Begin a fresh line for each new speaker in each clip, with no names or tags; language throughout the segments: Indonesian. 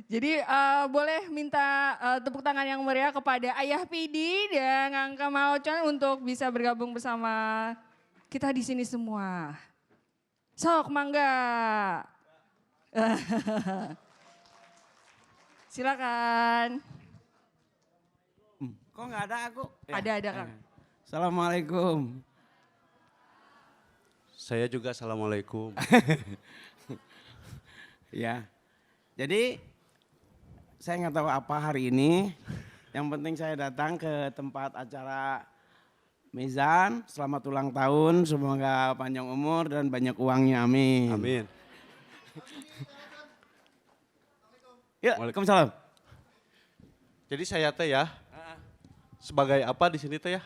Jadi boleh minta tepuk tangan yang meriah kepada Ayah Pidi dan Angka Maocon untuk bisa bergabung bersama kita di sini semua. Sok, mangga. Silakan.
Kok nggak ada aku?
Ada Kang.
Assalamualaikum.
Saya juga assalamualaikum.
Ya, jadi saya nggak tahu apa hari ini. Yang penting saya datang ke tempat acara Mizan. Selamat ulang tahun, semoga panjang umur dan banyak uangnya, amin.
Amin.
Ya, waalaikumsalam.
Jadi saya teh ya, sebagai apa di sini teh ya?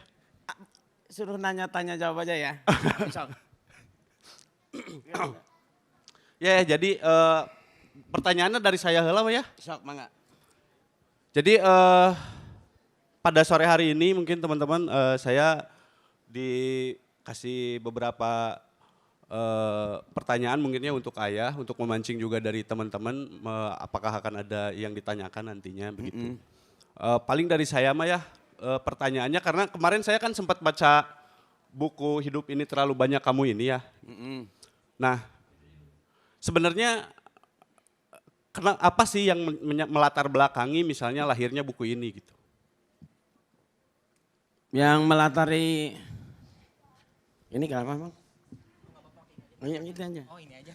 Suruh nanya-tanya jawab aja ya. Sok.
Ya, jadi pertanyaannya dari saya heula ya.
Sok, mangga.
Jadi pada sore hari ini mungkin teman-teman saya dikasih beberapa pertanyaan mungkinnya untuk Ayah, untuk memancing juga dari teman-teman apakah akan ada yang ditanyakan nantinya begitu. Paling dari saya mah ya pertanyaannya karena kemarin saya kan sempat baca buku Hidup Ini Terlalu Banyak Kamu Ini ya. Nah, sebenarnya apa sih yang melatar belakangi misalnya lahirnya buku ini gitu?
Yang melatari ini kenapa Bang? Oh, yang itu aja. Oh, ini aja.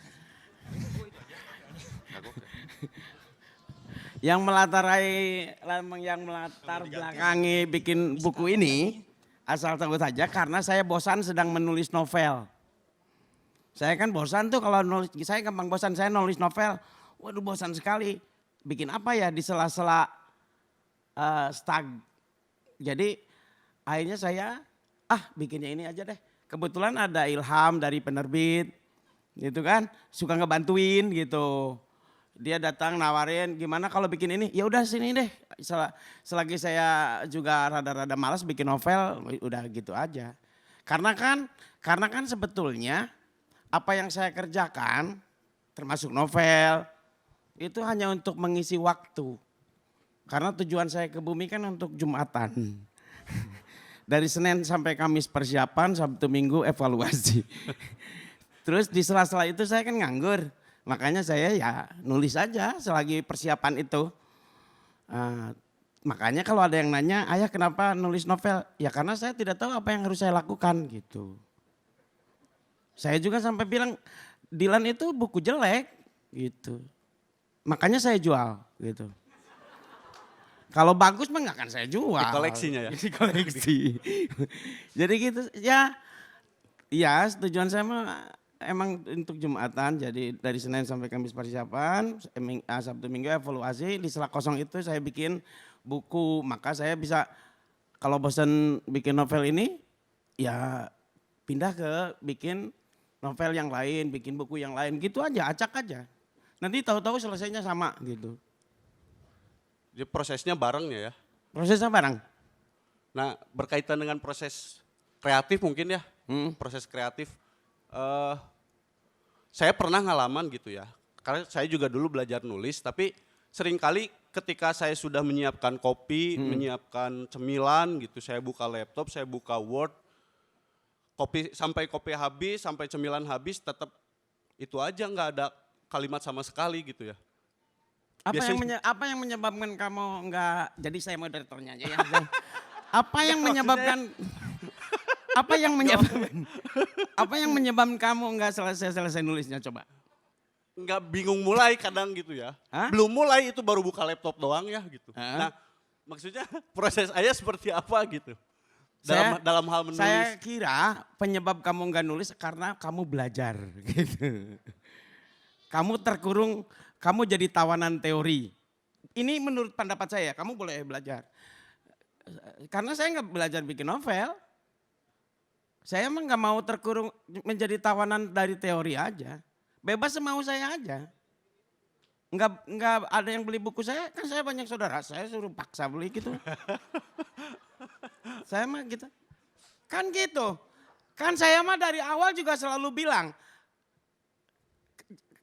Yang melatar belakangi bikin buku ini asal tahu saja karena saya bosan sedang menulis novel. Saya kan bosan tuh kalau nulis, saya gampang bosan, saya nulis novel. Waduh bosan sekali. Bikin apa ya di sela-sela stag. Jadi akhirnya saya bikinnya ini aja deh. Kebetulan ada ilham dari penerbit gitu kan. Suka ngebantuin gitu. Dia datang nawarin gimana kalau bikin ini. Ya udah sini deh. Selagi saya juga rada-rada malas bikin novel udah gitu aja. Karena kan sebetulnya apa yang saya kerjakan termasuk novel itu hanya untuk mengisi waktu. Karena tujuan saya ke bumi kan untuk Jumatan. Dari Senin sampai Kamis persiapan, Sabtu Minggu evaluasi. Terus di sela-sela itu saya kan nganggur. Makanya saya ya nulis aja selagi persiapan itu. Makanya kalau ada yang nanya, Ayah kenapa nulis novel? Ya karena saya tidak tahu apa yang harus saya lakukan gitu. Saya juga sampai bilang, Dilan itu buku jelek gitu. Makanya saya jual gitu. Kalau bagus mah nggak akan saya jual.
Di koleksinya ya?
Di koleksi. Jadi gitu ya tujuan saya mah emang untuk Jumatan. Jadi dari Senin sampai Kamis persiapan, Sabtu Minggu evaluasi. Di sela kosong itu saya bikin buku. Maka saya bisa kalau bosan bikin novel ini ya pindah ke bikin novel yang lain, bikin buku yang lain. Gitu aja, acak aja. Nanti tahu-tahu selesainya sama gitu.
Jadi prosesnya barengnya ya?
Prosesnya bareng.
Nah berkaitan dengan proses kreatif mungkin ya, proses kreatif. Saya pernah ngalaman gitu ya, karena saya juga dulu belajar nulis, tapi seringkali ketika saya sudah menyiapkan kopi, menyiapkan cemilan gitu, saya buka laptop, saya buka Word, sampai kopi habis, sampai cemilan habis, tetap itu aja nggak ada kalimat sama sekali gitu ya.
Apa yang menyebabkan kamu enggak, jadi saya moderatornya aja ya. Apa yang menyebabkan kamu enggak selesai nulisnya coba?
Enggak bingung mulai kadang gitu ya.
Hah?
Belum mulai itu baru buka laptop doang ya gitu. Nah maksudnya proses Ayah seperti apa gitu? Dalam hal menulis.
Saya kira penyebab kamu enggak nulis karena kamu belajar gitu. Kamu terkurung, kamu jadi tawanan teori. Ini menurut pendapat saya, kamu boleh belajar. Karena saya nggak belajar bikin novel. Saya emang nggak mau terkurung menjadi tawanan dari teori aja. Bebas semau saya aja. Nggak ada yang beli buku saya, kan saya banyak saudara, saya suruh paksa beli gitu. Saya mah gitu. Kan gitu. Kan saya mah dari awal juga selalu bilang,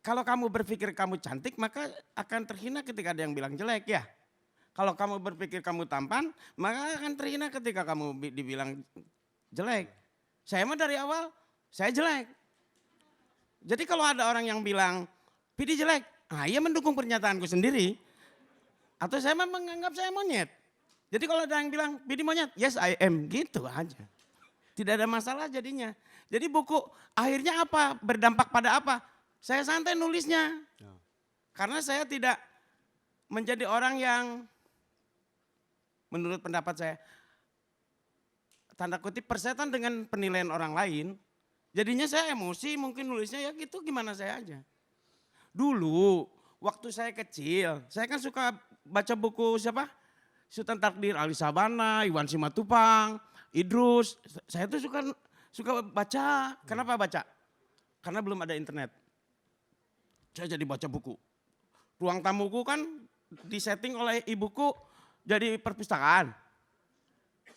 kalau kamu berpikir kamu cantik maka akan terhina ketika ada yang bilang jelek ya. Kalau kamu berpikir kamu tampan maka akan terhina ketika kamu dibilang jelek. Saya mah dari awal saya jelek. Jadi kalau ada orang yang bilang Pidi jelek, ia mendukung pernyataanku sendiri. Atau saya mah menganggap saya monyet. Jadi kalau ada yang bilang Pidi monyet, yes I am, gitu aja. Tidak ada masalah jadinya. Jadi buku akhirnya apa? Berdampak pada apa? Saya santai nulisnya. Karena saya tidak menjadi orang yang menurut pendapat saya tanda kutip persetan dengan penilaian orang lain. Jadinya saya emosi mungkin nulisnya ya gitu gimana saya aja. Dulu waktu saya kecil saya kan suka baca buku siapa? Sultan Takdir Ali Sabana, Iwan Simatupang, Idrus. Saya tuh suka baca. Kenapa baca? Karena belum ada internet. Saya jadi baca buku. Ruang tamuku kan disetting oleh ibuku jadi perpustakaan.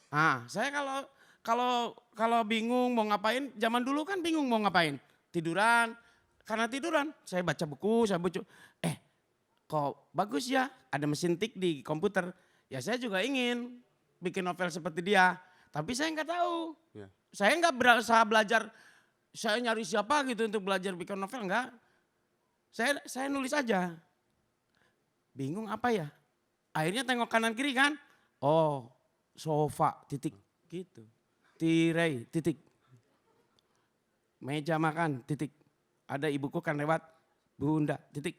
Nah, saya kalau bingung mau ngapain, zaman dulu kan bingung mau ngapain. Tiduran, karena tiduran saya baca buku, saya baca. Kok bagus ya, ada mesin tik di komputer. Ya saya juga ingin bikin novel seperti dia. Tapi saya nggak tahu.
Ya.
Saya nggak berusaha belajar, saya nyari siapa gitu untuk belajar bikin novel, enggak. Saya nulis aja. Bingung apa ya? Akhirnya tengok kanan kiri kan. Oh, sofa titik gitu. Tirai titik. Meja makan titik. Ada ibuku kan lewat. Bunda titik.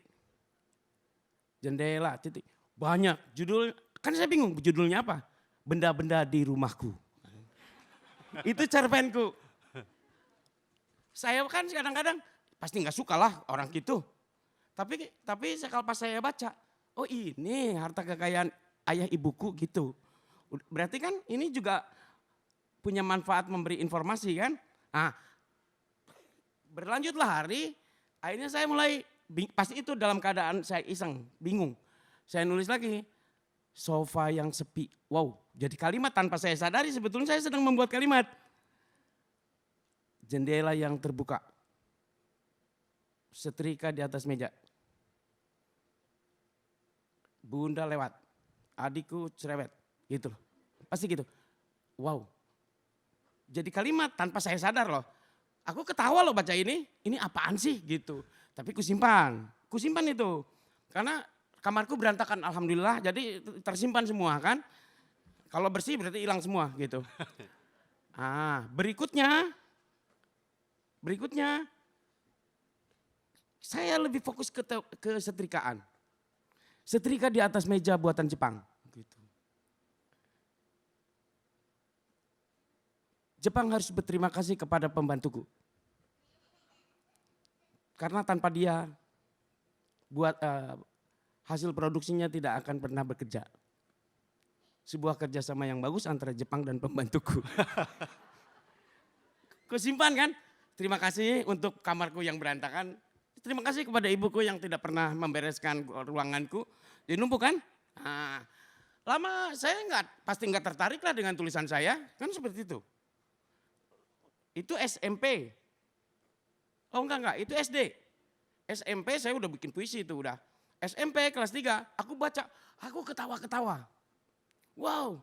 Jendela titik. Banyak judul. Kan saya bingung judulnya apa? Benda-benda di rumahku. Itu cerpenku. Saya kan kadang-kadang pasti nggak suka lah orang gitu. Tapi kalau pas saya baca, oh ini harta kekayaan ayah ibuku gitu. Berarti kan ini juga punya manfaat memberi informasi kan. Nah, berlanjutlah hari, akhirnya saya mulai, pasti itu dalam keadaan saya iseng, bingung. Saya nulis lagi, sofa yang sepi. Wow, jadi kalimat tanpa saya sadari sebetulnya saya sedang membuat kalimat. Jendela yang terbuka. Setrika di atas meja. Bunda lewat, adikku cerewet, gitu loh. Pasti gitu. Wow. Jadi kalimat tanpa saya sadar loh. Aku ketawa loh baca ini apaan sih gitu. Tapi kusimpan itu. Karena kamarku berantakan alhamdulillah, jadi tersimpan semua kan. Kalau bersih berarti hilang semua gitu. Berikutnya saya lebih fokus ke setrikaan. Setrika di atas meja buatan Jepang. Gitu. Jepang harus berterima kasih kepada pembantuku. Karena tanpa dia hasil produksinya tidak akan pernah bekerja. Sebuah kerjasama yang bagus antara Jepang dan pembantuku. Kusimpan kan? Terima kasih untuk kamarku yang berantakan. Terima kasih kepada ibuku yang tidak pernah membereskan ruanganku. Jadi numpuk kan? Lama saya pasti nggak tertarik lah dengan tulisan saya. Kan seperti itu. Itu SMP. Oh enggak, itu SD. SMP saya udah bikin puisi itu udah. SMP kelas 3, aku baca, aku ketawa-ketawa. Wow.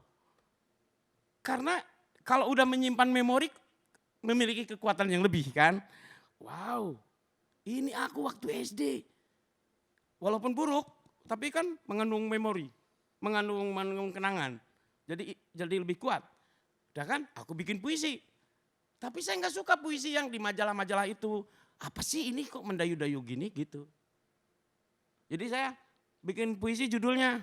Karena kalau udah menyimpan memori, memiliki kekuatan yang lebih kan. Wow. Ini aku waktu SD. Walaupun buruk, tapi kan mengandung memori, mengandung kenangan. Jadi lebih kuat. Udah kan, aku bikin puisi. Tapi saya nggak suka puisi yang di majalah-majalah itu. Apa sih ini kok mendayu-dayu gini gitu. Jadi saya bikin puisi judulnya.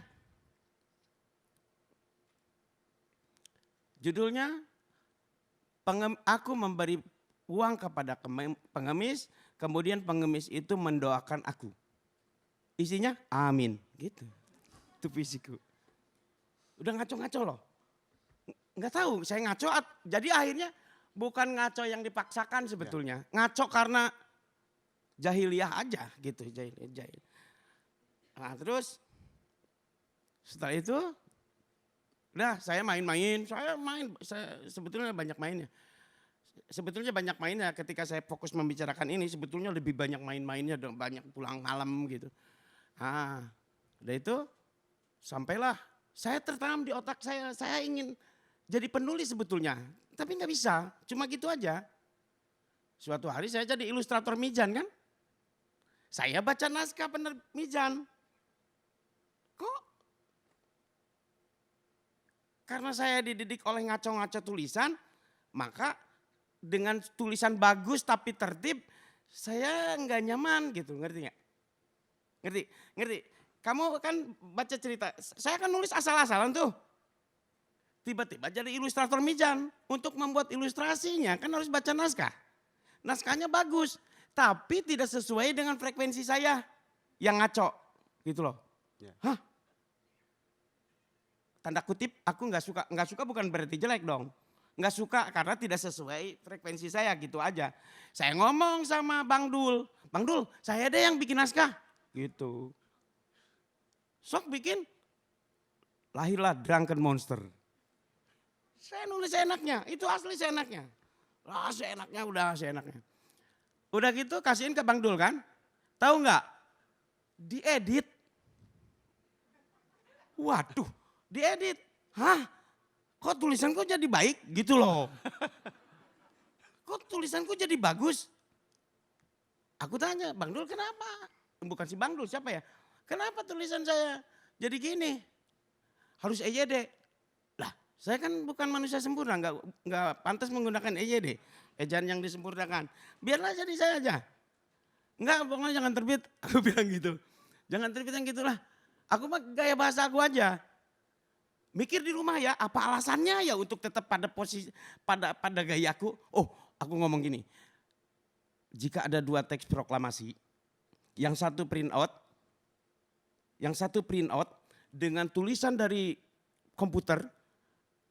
Aku memberi uang kepada pengemis, kemudian pengemis itu mendoakan aku. Isinya amin gitu. Itu puisiku. Udah ngaco-ngaco loh. Nggak tahu saya ngaco, jadi akhirnya bukan ngaco yang dipaksakan sebetulnya. Ngaco karena jahiliyah aja gitu. Jahil. Nah terus setelah itu udah saya main-main. Saya sebetulnya banyak mainnya. sebetulnya banyak mainnya ketika saya fokus membicarakan ini, sebetulnya lebih banyak main-mainnya dong, banyak pulang malam gitu. Udah itu sampailah saya tertanam di otak saya ingin jadi penulis sebetulnya, tapi nggak bisa, cuma gitu aja. Suatu hari saya jadi ilustrator Mijan kan, saya baca naskah penerbit Mijan. Kok? Karena saya dididik oleh ngaco-ngaco tulisan, maka dengan tulisan bagus tapi tertib, saya nggak nyaman gitu, ngerti nggak? Ngerti? Kamu kan baca cerita, saya kan nulis asal-asalan tuh. Tiba-tiba jadi ilustrator Mijan, untuk membuat ilustrasinya kan harus baca naskah. Naskahnya bagus, tapi tidak sesuai dengan frekuensi saya yang ngaco, gitu loh.
Ya.
Hah? Tanda kutip, aku nggak suka bukan berarti jelek dong. Nggak suka karena tidak sesuai frekuensi saya, gitu aja. Saya ngomong sama Bang Dul, saya deh yang bikin naskah, gitu. Sok bikin, lahirlah Drunken Monster. Saya nulis seenaknya, itu asli seenaknya. Seenaknya. Udah gitu kasihin ke Bang Dul kan. Tahu nggak? Diedit. Waduh, diedit. Hah? Kok tulisanku jadi baik gitu loh. Kok tulisanku jadi bagus? Aku tanya, Bang Dul kenapa? Bukan si Bang Dul, siapa ya? Kenapa tulisan saya jadi gini? Harus EYD. Lah, saya kan bukan manusia sempurna, nggak pantas menggunakan EYD, ejaan yang disempurnakan. Biarlah jadi saya aja. Enggak, pokoknya jangan terbit. Aku bilang gitu. Jangan terbit yang gitulah. Aku mah gaya bahasa aku aja. Mikir di rumah ya, apa alasannya ya untuk tetap pada posisi pada gayaku? Oh, aku ngomong gini. Jika ada 2 teks proklamasi, yang satu print out dengan tulisan dari komputer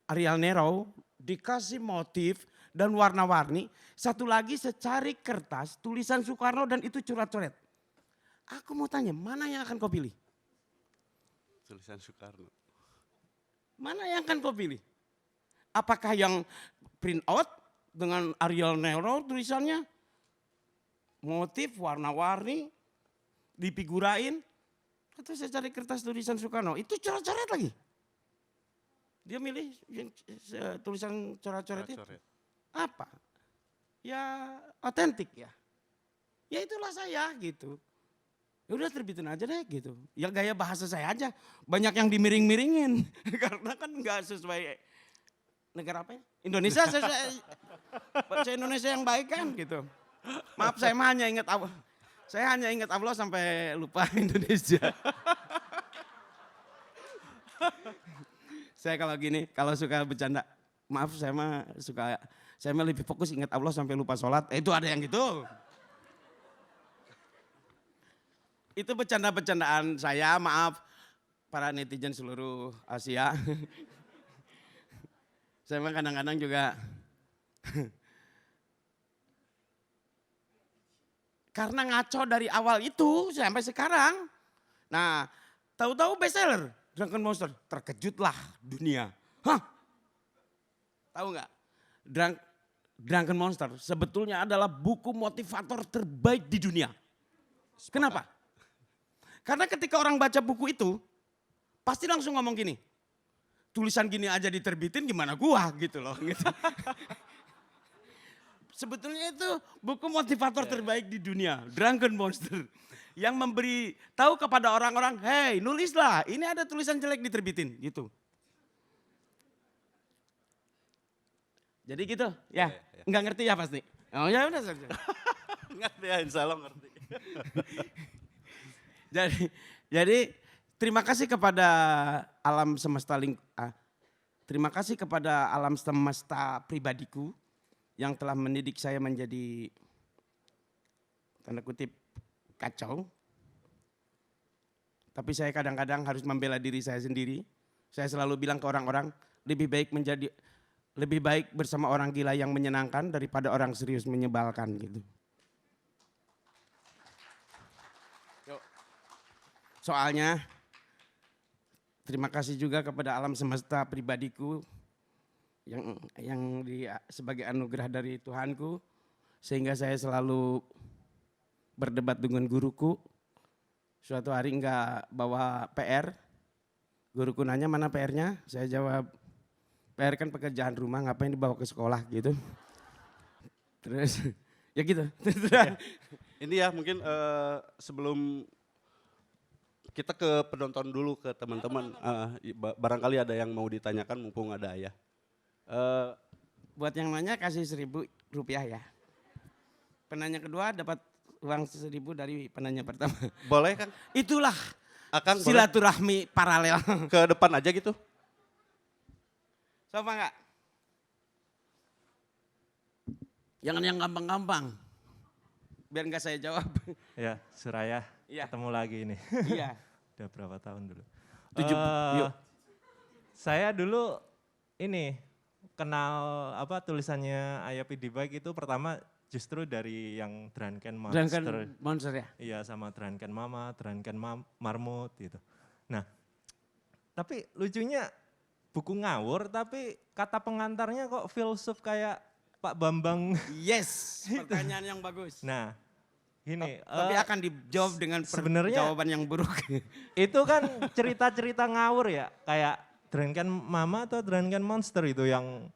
Arial Nero dikasih motif dan warna-warni, satu lagi secari kertas tulisan Soekarno dan itu coret-coret. Aku mau tanya, mana yang akan kau pilih?
Tulisan Soekarno.
Mana yang akan kau pilih? Apakah yang print out dengan Arial Nero tulisannya, motif warna-warni, dipigurain, atau saya cari kertas tulisan Soekarno, itu coret-coret lagi. Dia milih tulisan coret-coret itu. Apa? Ya otentik ya. Ya itulah saya gitu. Ya udah terbitin aja deh gitu. Ya gaya bahasa saya aja. Banyak yang dimiring-miringin. Karena kan gak sesuai negara apa ya? Indonesia, saya Indonesia yang baik kan gitu. Maaf saya hanya ingat Allah. Saya hanya ingat Allah sampai lupa Indonesia. Saya kalau gini, kalau suka bercanda, maaf saya mah lebih fokus ingat Allah sampai lupa sholat. Itu ada yang gitu. Itu bercanda-bercandaan saya, maaf para netizen seluruh Asia. Saya mah kadang-kadang juga karena ngaco dari awal itu sampai sekarang. Nah, tahu-tahu bestseller Drunken Monster, terkejutlah dunia. Hah? Tahu nggak? Drunken Monster sebetulnya adalah buku motivator terbaik di dunia. Kenapa? Karena ketika orang baca buku itu, pasti langsung ngomong gini, tulisan gini aja diterbitin gimana gua gitu loh. Gitu. Sebetulnya itu buku motivator terbaik di dunia, Drunken Monster. Yang memberi tahu kepada orang-orang, hey nulislah, ini ada tulisan jelek diterbitin gitu. Jadi gitu ya, nggak ngerti ya pasti. Oh ya udah saja.
Ngerti ya, insya Allah ngerti.
Jadi terima kasih kepada alam semesta terima kasih kepada alam semesta pribadiku yang telah mendidik saya menjadi tanda kutip kacau. Tapi saya kadang-kadang harus membela diri saya sendiri. Saya selalu bilang ke orang-orang, lebih baik bersama orang gila yang menyenangkan daripada orang serius menyebalkan gitu. Soalnya terima kasih juga kepada alam semesta pribadiku yang sebagai anugerah dari Tuhanku, sehingga saya selalu berdebat dengan guruku. Suatu hari enggak bawa PR, guruku nanya mana PR-nya, saya jawab PR kan pekerjaan rumah, ngapain dibawa ke sekolah gitu. Terus ya gitu.
Ini ya mungkin sebelum kita ke penonton dulu, ke teman-teman. Barangkali ada yang mau ditanyakan mumpung ada Ayah.
Buat yang nanya kasih 1.000 rupiah ya. Penanya kedua dapat uang 1.000 dari penanya pertama.
Boleh Kang?
Itulah
Akang boleh
silaturahmi paralel.
ke depan aja gitu.
Coba enggak? Jangan yang gampang-gampang. Biar enggak saya jawab.
Ya, Suraya,
Iya.
ketemu lagi ini.
Iya.
Udah berapa tahun dulu?
7, yuk.
Saya dulu ini kenal tulisannya Ayah PD Bike itu pertama justru dari yang Drunken Monster.
Drunken Monster ya?
Iya, sama Drunken Mama, Drunken Marmut gitu. Nah, tapi lucunya buku ngawur tapi kata pengantarnya kok filsuf kayak Pak Bambang.
Yes, pertanyaan yang bagus.
Nah, gini.
Tapi akan dijawab dengan
sebenarnya
jawaban yang buruk.
Itu kan cerita-cerita ngawur ya, kayak Drunken Mama atau Drunken Monster itu yang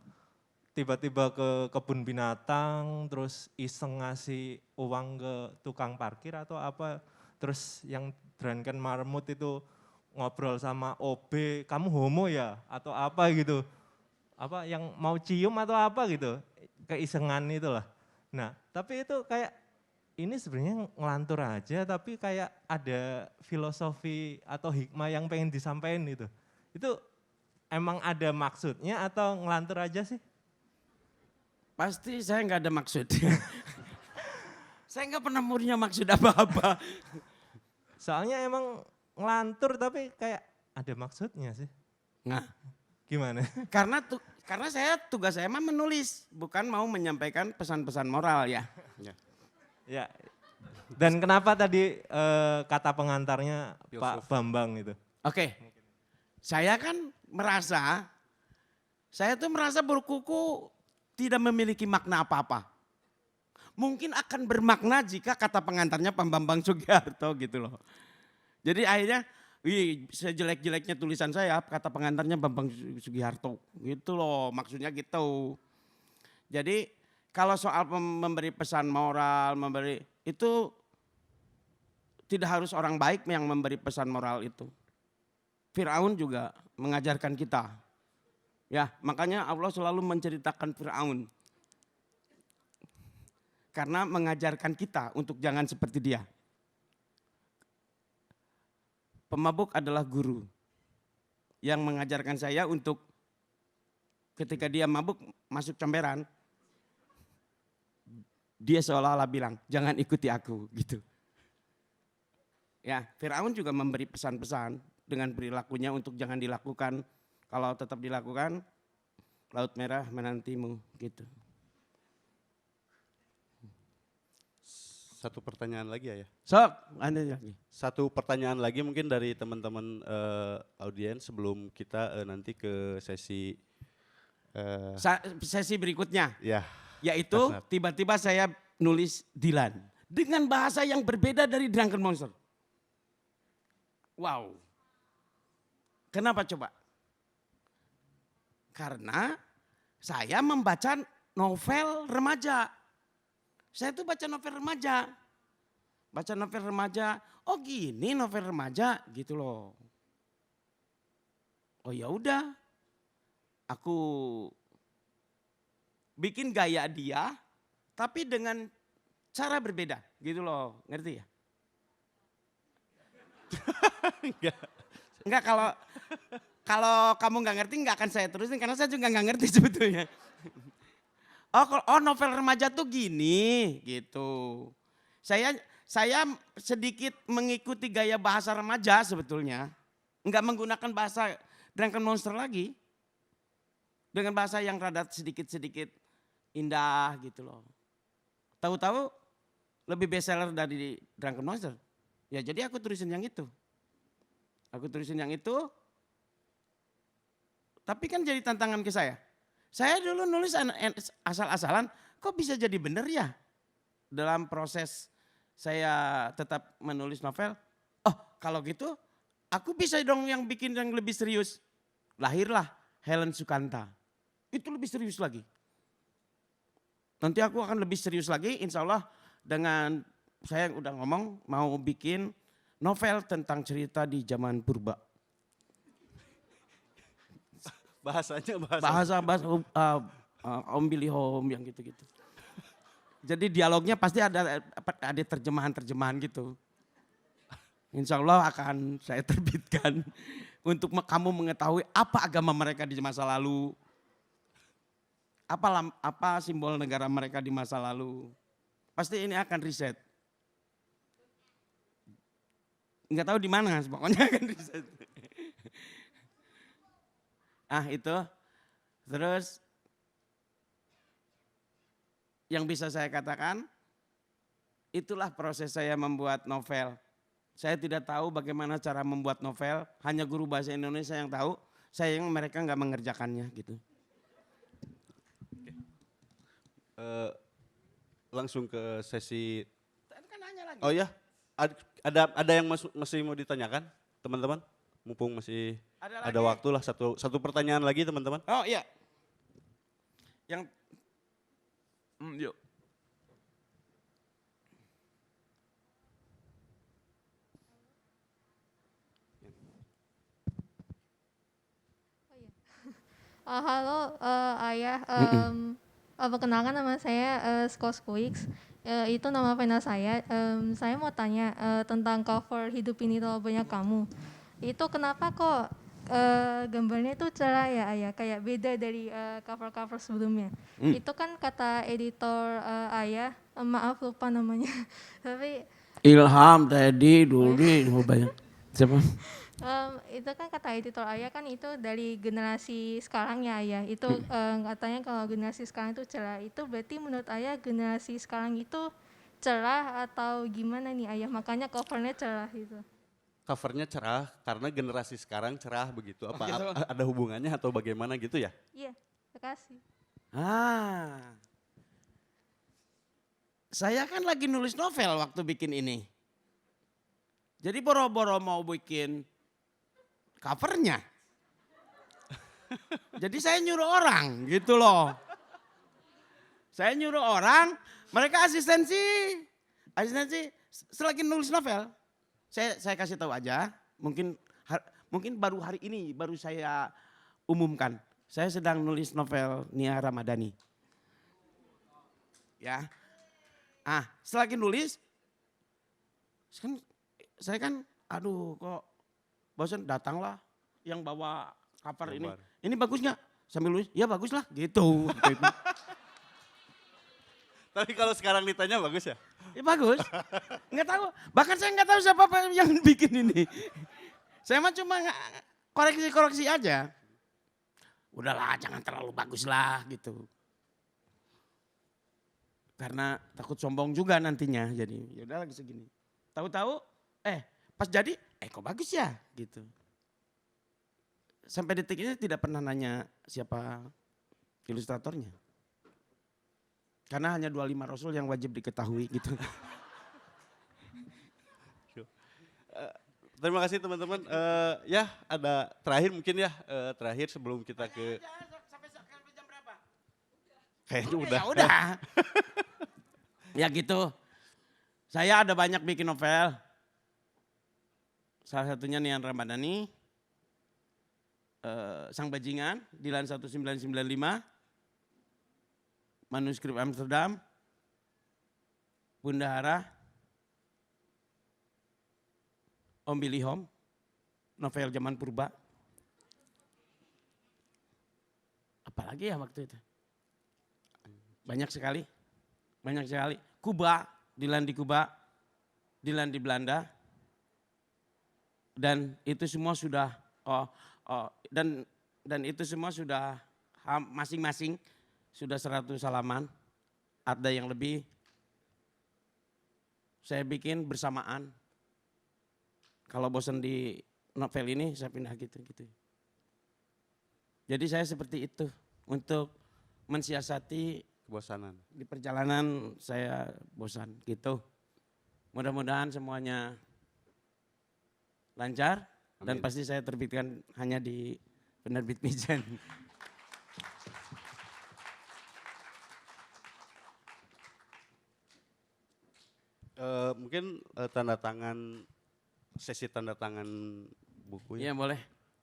tiba-tiba ke kebun binatang, terus iseng ngasih uang ke tukang parkir atau apa. Terus yang Drunken Marmut itu ngobrol sama OB, kamu homo ya atau apa gitu. Apa yang mau cium atau apa gitu, keisengan itulah. Nah, tapi itu kayak ini sebenarnya ngelantur aja tapi kayak ada filosofi atau hikmah yang pengen disampaikan gitu. Itu emang ada maksudnya atau ngelantur aja sih?
Pasti saya nggak ada maksud. Saya nggak pernah punya maksud apa-apa.
Soalnya emang ngelantur tapi kayak ada maksudnya sih.
Nah,
Gimana?
karena tugas saya mah menulis, bukan mau menyampaikan pesan-pesan moral ya.
Ya. Dan kenapa tadi kata pengantarnya Pak Bambang itu?
Oke. Saya kan merasa berkuku tidak memiliki makna apa-apa. Mungkin akan bermakna jika kata pengantarnya Pak Bambang Sugiharto gitu loh. Jadi akhirnya, sejelek-jeleknya tulisan saya, kata pengantarnya Bambang Sugiharto gitu loh, maksudnya gitu. Jadi kalau soal memberi pesan moral, itu tidak harus orang baik yang memberi pesan moral itu. Firaun juga mengajarkan kita. Ya, makanya Allah selalu menceritakan Firaun. Karena mengajarkan kita untuk jangan seperti dia. Pemabuk adalah guru yang mengajarkan saya untuk ketika dia mabuk masuk comberan, dia seolah-olah bilang, jangan ikuti aku gitu. Ya, Firaun juga memberi pesan-pesan dengan perilakunya untuk jangan dilakukan. Kalau tetap dilakukan, Laut Merah menantimu gitu.
Satu pertanyaan lagi ya.
Sok, Anda lagi.
Satu pertanyaan lagi mungkin dari teman-teman audiens sebelum kita nanti ke sesi
Sesi berikutnya.
ya.
Yaitu tiba-tiba saya nulis Dilan. Dengan bahasa yang berbeda dari Drunken Monster. Wow. Kenapa coba? Karena saya membaca novel remaja. Saya tuh baca novel remaja. Baca novel remaja, oh gini novel remaja gitu loh. Oh ya udah. Aku bikin gaya dia tapi dengan cara berbeda gitu loh, ngerti ya? Enggak, kalau kamu nggak ngerti nggak akan saya terusin karena saya juga nggak ngerti sebetulnya. Oh novel remaja tuh gini gitu. Saya sedikit mengikuti gaya bahasa remaja sebetulnya. Enggak menggunakan bahasa Drunken Monster lagi. Dengan bahasa yang rada sedikit-sedikit indah gitu loh. Tahu-tahu lebih bestseller dari Drunken Monster. Ya jadi aku tulisin yang itu. Tapi kan jadi tantangan ke saya. Saya dulu nulis asal-asalan, kok bisa jadi benar ya? Dalam proses saya tetap menulis novel, oh kalau gitu aku bisa dong yang bikin yang lebih serius. Lahirlah Helen Sukanta, itu lebih serius lagi. Nanti aku akan lebih serius lagi, insya Allah dengan saya udah ngomong mau bikin novel tentang cerita di zaman purba.
Bahasanya
Bahasa Om Billy Home yang gitu-gitu. Jadi dialognya pasti ada terjemahan-terjemahan gitu. Insya Allah akan saya terbitkan untuk kamu mengetahui apa agama mereka di masa lalu. Apa simbol negara mereka di masa lalu. Pasti ini akan riset. Enggak tahu di mana, pokoknya akan riset. Itu. Terus yang bisa saya katakan, itulah proses saya membuat novel. Saya tidak tahu bagaimana cara membuat novel, hanya guru bahasa Indonesia yang tahu, sayang mereka nggak mengerjakannya gitu.
Langsung ke sesi.
Kan nanya lagi.
Oh ya, ada yang masih mau ditanyakan teman-teman? Mumpung masih ada waktu lah, satu pertanyaan lagi teman-teman.
Oh iya. Yang yuk.
Halo Ayah, perkenalkan nama saya Skoskuix. Itu nama pena saya. Saya mau tanya tentang cover Hidup Ini Terlalu Banyak Kamu. Itu kenapa kok gambarnya itu cerah ya Ayah, kayak beda dari cover-cover sebelumnya. Itu kan kata editor Ayah, maaf lupa namanya. Tapi
Ilham tadi dulu banyak. Siapa?
itu kan kata editor Ayah kan itu dari generasi sekarang ya Ayah. Itu katanya kalau generasi sekarang itu cerah. Itu berarti menurut Ayah generasi sekarang itu cerah atau gimana nih Ayah? Makanya covernya cerah gitu.
Covernya cerah karena generasi sekarang cerah begitu. Apa
gitu.
ada hubungannya atau bagaimana gitu ya?
Iya, makasih.
Saya kan lagi nulis novel waktu bikin ini. Jadi boro-boro mau bikin covernya. Jadi saya nyuruh orang gitu loh. Saya nyuruh orang, mereka asistensi selagi nulis novel. Saya kasih tahu aja, mungkin baru hari ini baru saya umumkan. Saya sedang nulis novel Nia Ramadhani. Ya. Selagi nulis, saya kan aduh kok bosan, datanglah yang bawa cover ini. Ini bagus nggak? Sambil nulis, ya bagus lah gitu.
Tapi kalau sekarang ditanya bagus ya?
Ya bagus. Nggak tahu. Bahkan saya nggak tahu siapa yang bikin ini. Saya mah cuma koreksi-koreksi aja. Udahlah jangan terlalu bagus lah gitu. Karena takut sombong juga nantinya. Jadi yaudah lagi segini. Tahu-tahu pas jadi kok bagus ya gitu. Sampai detik ini tidak pernah nanya siapa ilustratornya. Karena hanya 25 Rasul yang wajib diketahui gitu.
Terima kasih teman-teman. Ya ada terakhir mungkin ya, terakhir sebelum kita ke.
Sampai jam berapa?
Kayaknya udah.
Ya udah. Ya gitu. Saya ada banyak bikin novel. Salah satunya Nian Ramadhani, Sang Bajingan, Dilan 1995, Manuskrip Amsterdam, Bunda Hara, Om Billy Home, novel zaman purba. Apalagi ya waktu itu? Banyak sekali. Kuba, Dilan di Kuba, Dilan di Belanda. Dan itu semua sudah dan itu semua sudah masing-masing sudah 100 halaman. Ada yang lebih saya bikin bersamaan. Kalau bosan di novel ini saya pindah gitu. Jadi saya seperti itu untuk mensiasati
Kebosanan.
di perjalanan saya bosan gitu. Mudah-mudahan semuanya lancar dan
Amin.
pasti saya terbitkan hanya di penerbit Mijan.
Mungkin tanda tangan, sesi tanda tangan buku
Iya
ya
boleh.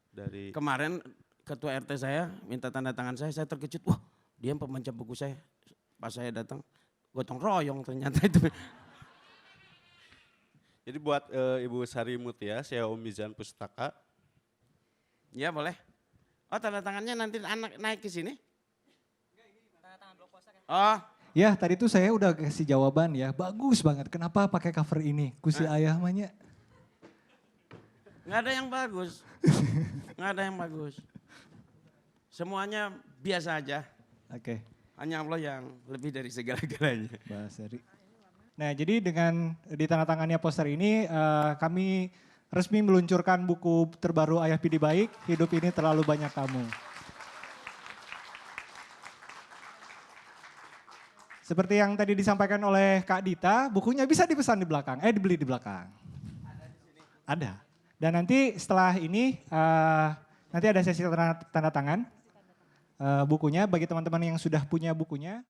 dari
Kemarin ketua RT saya minta tanda tangan saya terkejut. Wah dia pembaca buku saya. Pas saya datang gotong royong ternyata itu.
Jadi buat Ibu Sari Mutia, saya Om Mizan Pustaka.
Iya boleh. Oh tanda tangannya nanti anak naik ke sini? Oh
Ya tadi tuh saya udah kasih jawaban ya, bagus banget. Kenapa pakai cover ini? Kusi ayah mahnya.
nggak ada yang bagus. Nggak ada yang bagus. Semuanya biasa aja.
Oke,
Hanya Allah yang lebih dari segala-galanya.
Bahas Sari. Nah jadi dengan ditandatangannya poster ini kami resmi meluncurkan buku terbaru Ayah Pidi Baik, Hidup Ini Terlalu Banyak Kamu. Seperti yang tadi disampaikan oleh Kak Dita, bukunya bisa dipesan di belakang, dibeli di belakang. Ada. Dan nanti setelah ini, nanti ada sesi tanda tangan bukunya bagi teman-teman yang sudah punya bukunya.